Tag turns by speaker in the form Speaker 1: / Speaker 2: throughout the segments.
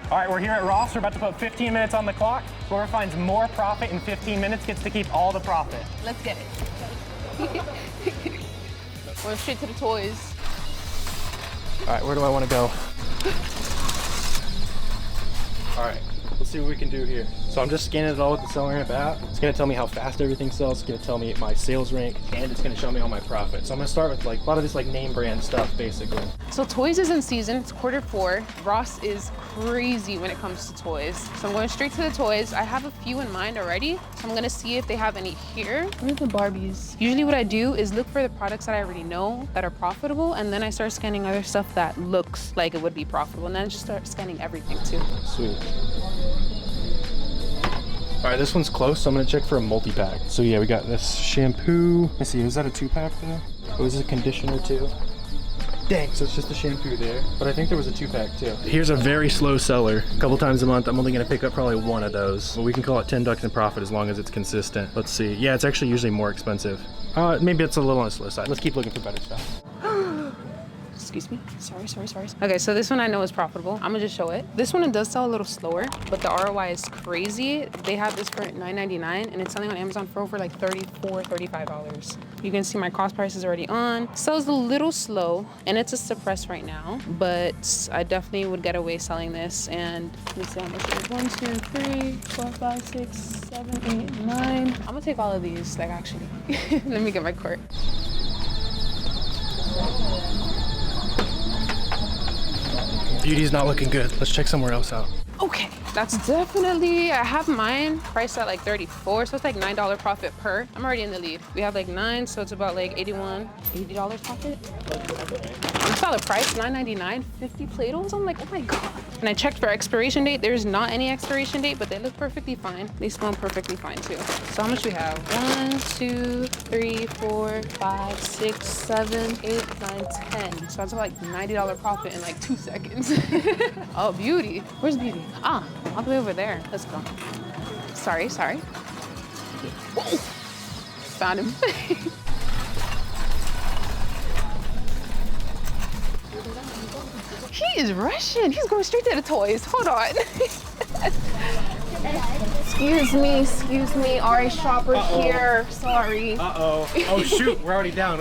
Speaker 1: All right, we're here at Ross. We're about to put 15 minutes on the clock. Whoever finds more profit in 15 minutes gets to keep all the profit.
Speaker 2: Let's get it. Going straight to the toys.
Speaker 1: All right, where do I want to go? All right, let's see what we can do here. So I'm just scanning it all with the SellerAmp app. It's gonna tell me how fast everything sells. It's gonna tell me my sales rank, and it's gonna show me all my profit. So I'm gonna start with like a lot of this like name brand stuff, basically.
Speaker 2: So toys is in season, it's Q4. Ross is crazy when it comes to toys. So I'm going straight to the toys. I have a few in mind already. So I'm gonna see if they have any here. Where are the Barbies? Usually what I do is look for the products that I already know that are profitable, and then I start scanning other stuff that looks like it would be profitable, and then I just start scanning everything too.
Speaker 1: Sweet. All right, this one's close, so I'm gonna check for a multi-pack. So yeah, we got this shampoo. Let's see, is that a 2-pack though? Or is it a conditioner too? Dang, so it's just the shampoo there. But I think there was a 2-pack too. Here's a very slow seller. A couple times a month, I'm only gonna pick up probably one of those. But we can call it 10 ducks in profit as long as it's consistent. Let's see. Yeah, it's actually usually more expensive. Maybe it's a little on the slow side. Let's keep looking for better stuff.
Speaker 2: Excuse me. Sorry. Okay, so this one I know is profitable. I'm gonna just show it. This one, it does sell a little slower, but the ROI is crazy. They have this for $9.99 and it's selling on Amazon for over like $34, $35. You can see my cost price is already on. Sells a little slow and it's a suppress right now, but I definitely would get away selling this. And let me see how much it is. 1, 2, 3, 4, 5, 6, 7, 8, 9. I'm gonna take all of these, like actually. Let me get my cart.
Speaker 1: Beauty's not looking good. Let's check somewhere else out.
Speaker 2: Okay, that's definitely, I have mine priced at like 34, so it's like $9 profit per. I'm already in the lead. We have like 9, so it's about like $80 profit. I saw the price, $9.99, 50 Play-Dohs. I'm like, oh my God. And I checked for expiration date. There's not any expiration date, but they look perfectly fine. They smell perfectly fine too. So how much we have? 1, 2, 3, 4, 5, 6, 7, 8, 9, 10. So that's like $90 profit in like 2 seconds. Oh, Beauty. Where's Beauty? Ah, all the way over there. Let's go. Sorry. Whoa. Found him. He is rushing. He's going straight to the toys. Hold on. Excuse me. Ari shopper here. Sorry.
Speaker 1: Uh-oh. Oh shoot, we're already down.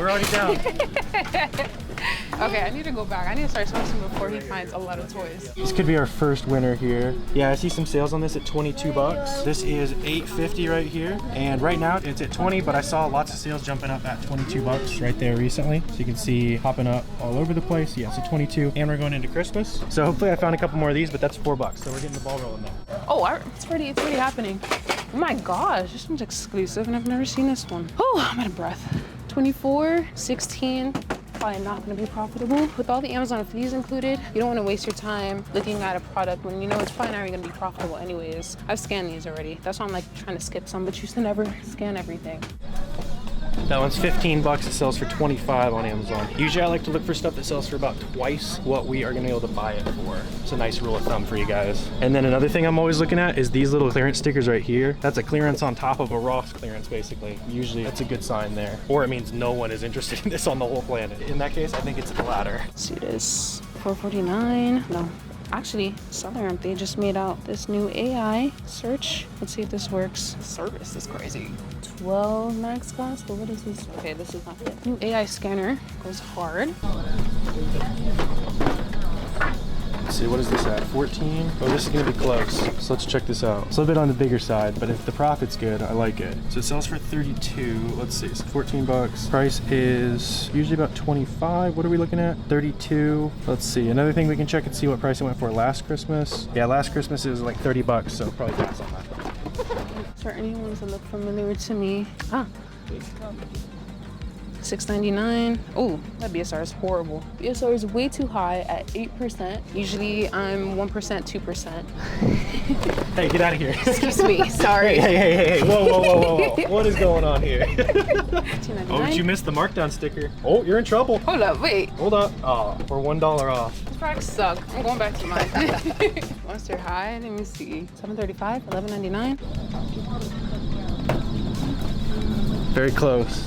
Speaker 2: Okay, I need to go back. I need to start sourcing before he finds a lot of toys.
Speaker 1: This could be our first winner here. Yeah, I see some sales on this at 22 bucks. This is $8.50 right here. And right now it's at 20, but I saw lots of sales jumping up at 22 bucks right there recently. So you can see popping up all over the place. Yeah, so 22. And we're going into Christmas. So hopefully I found a couple more of these, but that's $4. So we're getting the ball rolling there.
Speaker 2: Oh, it's already happening. Oh my gosh, this one's exclusive and I've never seen this one. Oh, I'm out of breath. 24, 16. Probably not going to be profitable. With all the Amazon fees included, you don't want to waste your time looking at a product when you know it's probably not going to be profitable anyways. I've scanned these already. That's why I'm like trying to skip some, but you should never scan everything.
Speaker 1: That one's 15 bucks. It sells for 25 on Amazon. Usually I like to look for stuff that sells for about twice what we are gonna be able to buy it for. It's a nice rule of thumb for you guys. And then another thing I'm always looking at is these little clearance stickers right here. That's a clearance on top of a Ross clearance, basically. Usually that's a good sign there. Or it means no one is interested in this on the whole planet. In that case, I think it's the latter.
Speaker 2: Let's see this. $4.49. No. Actually, SellerAmp, they just made out this new AI search. Let's see if this works. Service is crazy. 12 max cost, but what is this? Okay, this is not it. New AI scanner goes hard.
Speaker 1: Let's see, what is this at? 14? Oh, this is gonna be close. So let's check this out. It's a little bit on the bigger side, but if the profit's good, I like it. So it sells for 32. Let's see, so 14 bucks. Price is usually about 25. What are we looking at? 32. Let's see, another thing we can check and see what price it went for last Christmas. Yeah, last Christmas it was like 30 bucks, so probably pass on that.
Speaker 2: Certain ones that look familiar to me. Ah. $6.99. Oh, that BSR is horrible. BSR is way too high at 8%. Usually I'm 1%, 2%.
Speaker 1: Hey, get out of here.
Speaker 2: Excuse me, sorry.
Speaker 1: Hey. Whoa. What is going on here?
Speaker 2: $2.99.
Speaker 1: Oh, did you miss the markdown sticker? Oh, you're in trouble.
Speaker 2: Hold up, wait.
Speaker 1: Hold up. Oh, we're $1 off.
Speaker 2: These products suck. I'm going back to mine. Monster High, let me see. $7.35, $11.99.
Speaker 1: Very close.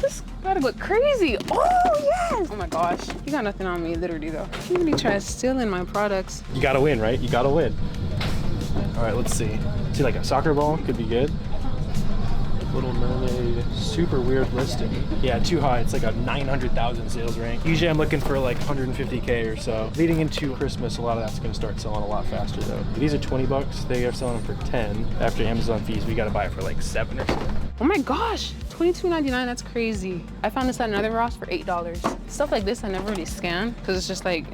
Speaker 2: This Gotta go crazy. Oh, yes. Oh my gosh. You got nothing on me, literally, though. You really try stealing my products.
Speaker 1: You gotta win, right? You gotta win. All right, let's see. See, like a soccer ball could be good. Little Mermaid, super weird listing. Yeah, too high. It's like a 900,000 sales rank. Usually I'm looking for like 150K or so. Leading into Christmas, a lot of that's gonna start selling a lot faster though. These are 20 bucks. They are selling them for 10. After Amazon fees, we gotta buy it for like 7 or so.
Speaker 2: Oh my gosh, $22.99, that's crazy. I found this at another Ross for $8. Stuff like this I never really scan because it's just like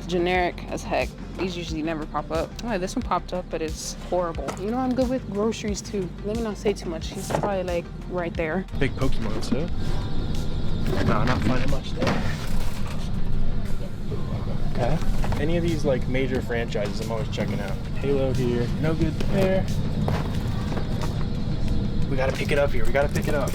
Speaker 2: generic as heck. These usually never pop up. Oh, this one popped up, but it's horrible. You know I'm good with groceries too. Let me not say too much. He's probably like right there.
Speaker 1: Big Pokemon stuff. No, not finding much there. Okay. Any of these like major franchises I'm always checking out. Halo here, no good there. We gotta pick it up here. We gotta pick it up.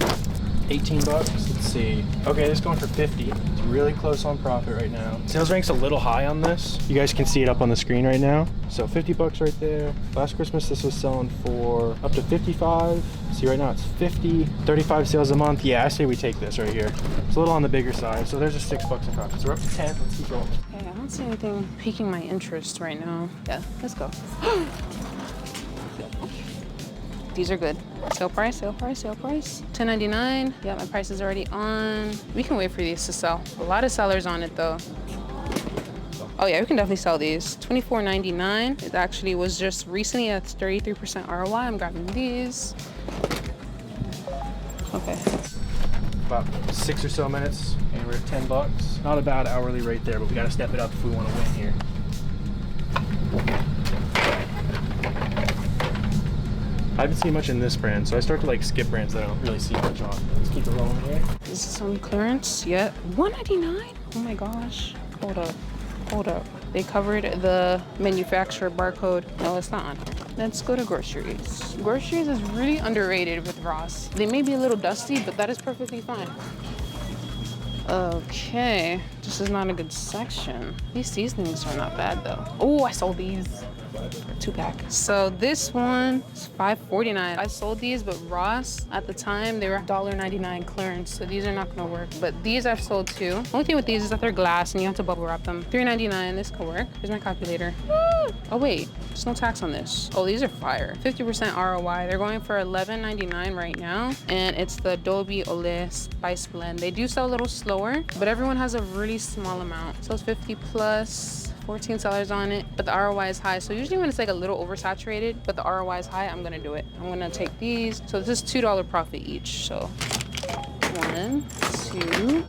Speaker 1: 18 bucks. Let's see. Okay, this is going for 50. It's really close on profit right now. Sales rank's a little high on this. You guys can see it up on the screen right now. So 50 bucks right there. Last Christmas, this was selling for up to 55. See, right now it's 50. 35 sales a month. Yeah, I say we take this right here. It's a little on the bigger side. So there's just 6 bucks in profit. So we're up to 10. Let's keep rolling.
Speaker 2: Okay, I don't see anything piquing my interest right now. Yeah, let's go. These are good. Sale price, sale price, sale price. $10.99. Yeah, my price is already on. We can wait for these to sell. A lot of sellers on it though. Oh yeah, we can definitely sell these. $24.99. It actually was just recently at 33% ROI. I'm grabbing these. Okay.
Speaker 1: About 6 or so minutes and we're at 10 bucks. Not a bad hourly rate there, but we gotta step it up if we want to win here. I haven't seen much in this brand, so I start to like skip brands that I don't really see much on. Let's keep it rolling here.
Speaker 2: Is this on clearance yet? $199? Oh my gosh. Hold up. Hold up. They covered the manufacturer barcode. No, it's not on. Let's go to groceries. Groceries is really underrated with Ross. They may be a little dusty, but that is perfectly fine. Okay, this is not a good section. These seasonings are not bad though. Oh, I sold these. 2-pack. So this one is $5.49. I sold these, but Ross at the time they were $1.99 clearance, so these are not gonna work. But these I've sold too. Only thing with these is that they're glass and you have to bubble wrap them. $3.99. This could work. Here's my calculator. Oh wait, there's no tax on this. Oh, these are fire. 50% ROI. They're going for $11.99 right now, and it's the Adobe Olé Spice Blend. They do sell a little slower, but everyone has a really small amount. So it's 50 plus. 14 sellers on it, but the ROI is high. So usually when it's like a little oversaturated, but the ROI is high, I'm gonna do it. I'm gonna take these. So this is $2 profit each. So 1, 2.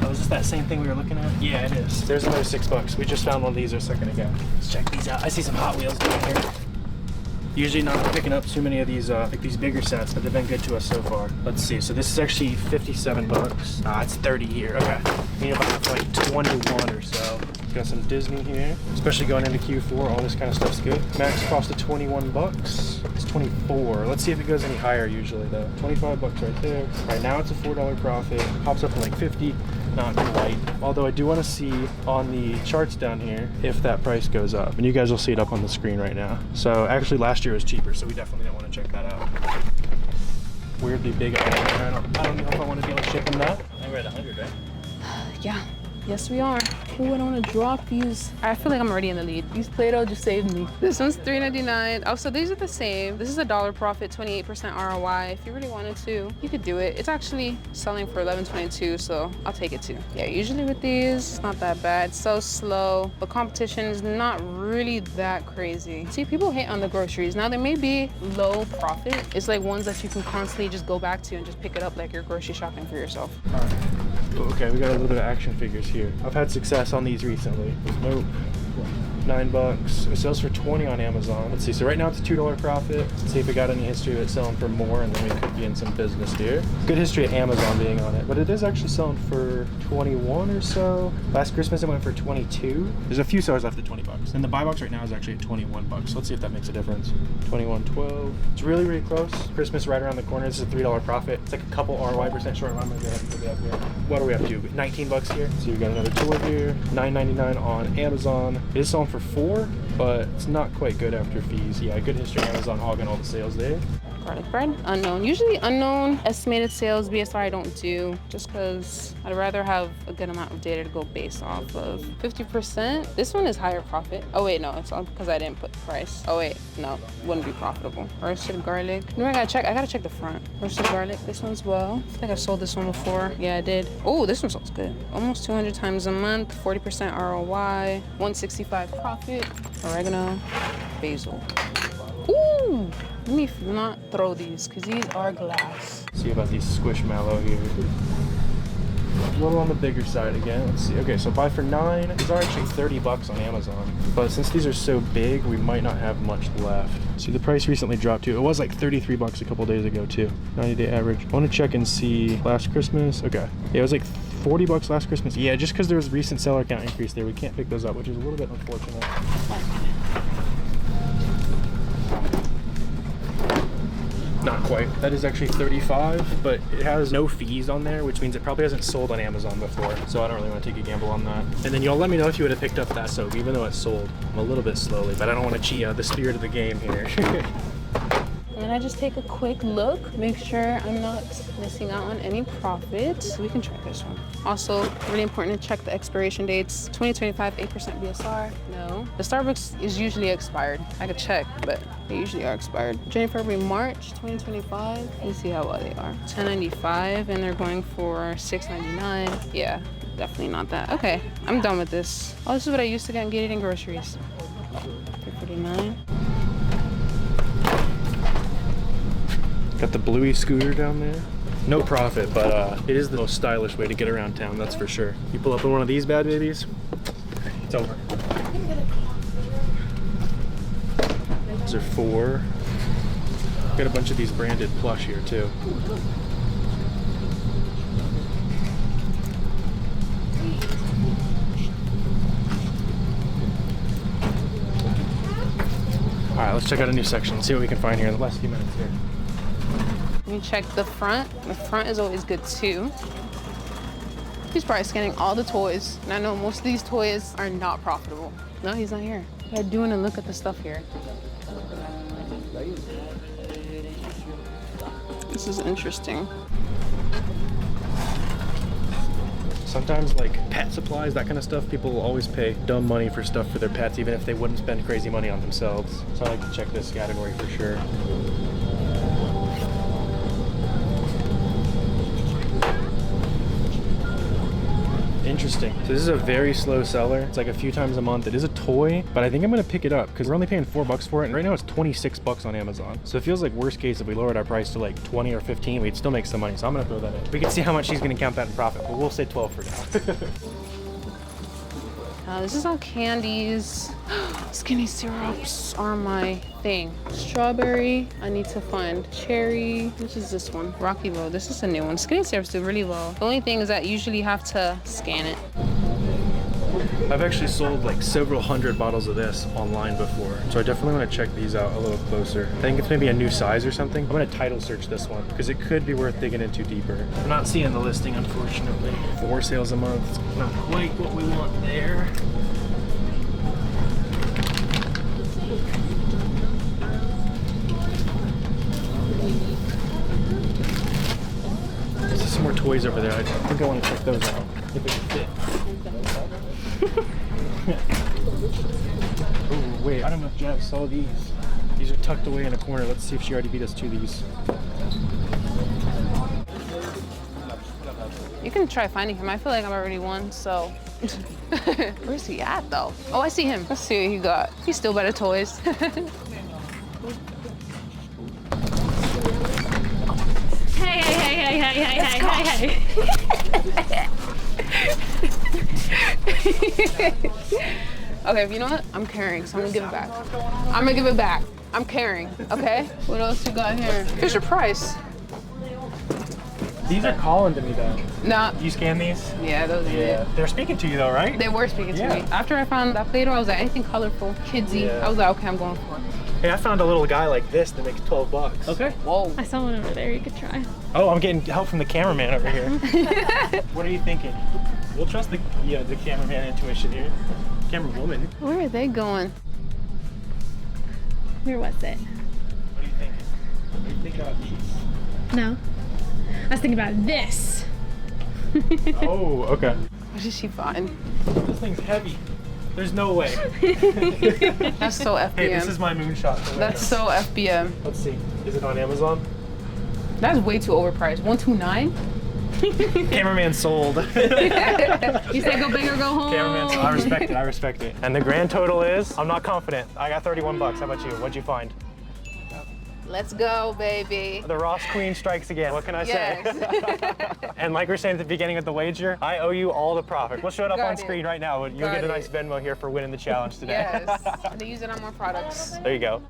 Speaker 1: Oh, is this that same thing we were looking at? Yeah, it is. There's another 6 bucks. We just found one of these a second ago. Let's check these out. I see some Hot Wheels down here. Usually not picking up too many of these like these bigger sets, but they've been good to us so far. Let's see. So this is actually 57 bucks. It's 30 here. Okay. We need about like 21 or so. Got some Disney here, especially going into Q4. All this kind of stuff's good. Max cost of 21 bucks. It's 24. Let's see if it goes any higher usually though. 25 bucks right there. Right now it's a $4 profit. Pops up to like 50. Not quite. Although I do want to see on the charts down here if that price goes up. And you guys will see it up on the screen right now. So actually last year was cheaper, so we definitely don't want to check that out. Weirdly big. I don't know if I want to be able to ship them that. I read 100, right?
Speaker 2: Yeah. Yes, we are. Oh, I don't want to drop these. I feel like I'm already in the lead. These Play-Doh just saved me. This one's $3.99. Oh, so these are the same. This is $1 profit, 28% ROI. If you really wanted to, you could do it. It's actually selling for $11.22, so I'll take it too. Yeah, usually with these, it's not that bad. It's so slow. The competition is not really that crazy. See, people hate on the groceries. Now, they may be low profit. It's like ones that you can constantly just go back to and just pick it up like you're grocery shopping for yourself.
Speaker 1: All right. Okay, we got a little bit of action figures here. I've had success on these recently. Nope. 9 bucks. It sells for 20 on Amazon. Let's see. So right now it's a $2 profit. Let's see if we got any history of it selling for more, and then we could be in some business here. Good history of Amazon being on it, but it is actually selling for 21 or so. Last Christmas it went for 22. There's a few sellers left at 20 bucks, and the buy box right now is actually at 21 bucks. So let's see if that makes a difference. 21.12. It's really, really close. Christmas right around the corner. This is a $3 profit. It's like a couple ROI percent short. I'm gonna go ahead and put it up here. What are we up to? 19 bucks here. So we got another tour here. $9.99 on Amazon. It is selling for 4, but it's not quite good after fees. Yeah, good history. Amazon hogging all the sales there.
Speaker 2: garlic bread. Unknown. Usually unknown. Estimated sales, BSR I don't do, just because I'd rather have a good amount of data to go based off of. 50%. This one is higher profit. Oh wait, no, it's all because I didn't put the price. Oh wait, no, wouldn't be profitable. Roasted garlic. You know, I gotta check the front. Roasted garlic. This one's well. I think I sold this one before. Yeah, I did. Oh, this one sells good. Almost 200 times a month. 40% ROI. 165 profit. Oregano. Basil. Ooh! Let me not throw these because these are glass.
Speaker 1: See about these squishmallow here. A little on the bigger side again. Let's see. Okay, so buy for 9. These are actually 30 bucks on Amazon. But since these are so big, we might not have much left. See, the price recently dropped too. It was like 33 bucks a couple days ago too. 90-day average. I want to check and see last Christmas. Okay. Yeah, it was like 40 bucks last Christmas. Yeah, just because there was recent seller count increase there, we can't pick those up, which is a little bit unfortunate. Not quite. That is actually 35, but it has no fees on there, which means it probably hasn't sold on Amazon before. So I don't really want to take a gamble on that. And then y'all let me know if you would have picked up that soap, even though it's sold. I'm a little bit slowly, but I don't want to cheat the spirit of the game here.
Speaker 2: And then I just take a quick look, make sure I'm not missing out on any profit. We can try this one. Also, really important to check the expiration dates. 2025, 8% BSR. No. The Starbucks is usually expired. I could check, but they usually are expired. January, February, March, 2025. Let's see how well they are. 10.95, and they're going for 6.99. Yeah, definitely not that. Okay, I'm done with this. Oh, this is what I used to get in groceries. 3.49.
Speaker 1: Got the Bluey scooter down there. No profit, but it is the most stylish way to get around town, that's for sure. You pull up in one of these bad babies, it's over. Those are 4. Got a bunch of these branded plush here too. All right, let's check out a new section, see what we can find here in the last few minutes here.
Speaker 2: Let me check the front. The front is always good too. He's probably scanning all the toys. And I know most of these toys are not profitable. No, he's not here. They're doing a look at the stuff here. This is interesting.
Speaker 1: Sometimes like pet supplies, that kind of stuff, people will always pay dumb money for stuff for their pets, even if they wouldn't spend crazy money on themselves. So I like to check this category for sure. Interesting. So this is a very slow seller. It's like a few times a month. It is a toy, but I think I'm gonna pick it up because we're only paying 4 bucks for it. And right now it's 26 bucks on Amazon. So it feels like worst case, if we lowered our price to like 20 or 15, we'd still make some money. So I'm gonna throw that in. We can see how much she's gonna count that in profit, but we'll say 12 for now.
Speaker 2: This is all candies. Skinny syrups are my thing. Strawberry, I need to find. Cherry, which is this one? Rocky Road, this is a new one. Skinny syrups do really well. The only thing is that you usually have to scan it.
Speaker 1: I've actually sold like several hundred bottles of this online before, so I definitely want to check these out a little closer. I think it's maybe a new size or something. I'm going to title search this one because it could be worth digging into deeper. I'm not seeing the listing, unfortunately. 4 sales a month. It's not quite what we want there. There's some more toys over there. I think I want to check those out if it can fit. Oh wait, I don't know if Jav saw these. These are tucked away in a corner. Let's see if she already beat us to these.
Speaker 2: You can try finding him. I feel like I've already won, so. Where's he at though? Oh, I see him. Let's see what he got. He's still better toys. Hey. Okay, you know what? I'm carrying, so I'm gonna give it back. I'm gonna give it back. I'm carrying, okay? What else you got here? Here's your price.
Speaker 1: These are calling to me though.
Speaker 2: Nah.
Speaker 1: You scan these?
Speaker 2: Yeah, those are it.
Speaker 1: They're speaking to you though, right?
Speaker 2: They were speaking to me. After I found that Play-Doh, I was like, anything colorful, kidsy.
Speaker 1: Yeah.
Speaker 2: I was like, okay, I'm going for it.
Speaker 1: Hey, I found a little guy like this that makes 12 bucks.
Speaker 2: Okay. Whoa.
Speaker 3: I saw one over there you could try.
Speaker 1: Oh, I'm getting help from the cameraman over here. What are you thinking? We'll trust the cameraman intuition here. Camera woman.
Speaker 2: Where are they going?
Speaker 3: Where was it?
Speaker 1: What are you thinking? think about these?
Speaker 3: No. I was thinking about this.
Speaker 1: Oh, okay.
Speaker 2: What did she find?
Speaker 1: This thing's heavy. There's no way.
Speaker 2: That's so FBM.
Speaker 1: Hey, this is my moonshot.
Speaker 2: That's so FBM.
Speaker 1: Let's see. Is it on Amazon?
Speaker 2: That's way too overpriced. 129?
Speaker 1: Cameraman sold.
Speaker 2: You said go big or go home.
Speaker 1: Cameraman sold. I respect it. I respect it. And the grand total is, I'm not confident. I got 31 bucks. How about you? What'd you find?
Speaker 2: Let's go, baby.
Speaker 1: The Ross Queen strikes again. What can I say? And like we were saying at the beginning of the wager, I owe you all the profit. We'll show it up on screen right now. You'll get a nice Venmo here for winning the challenge today.
Speaker 2: Yes. And they use it on more products.
Speaker 1: There you go.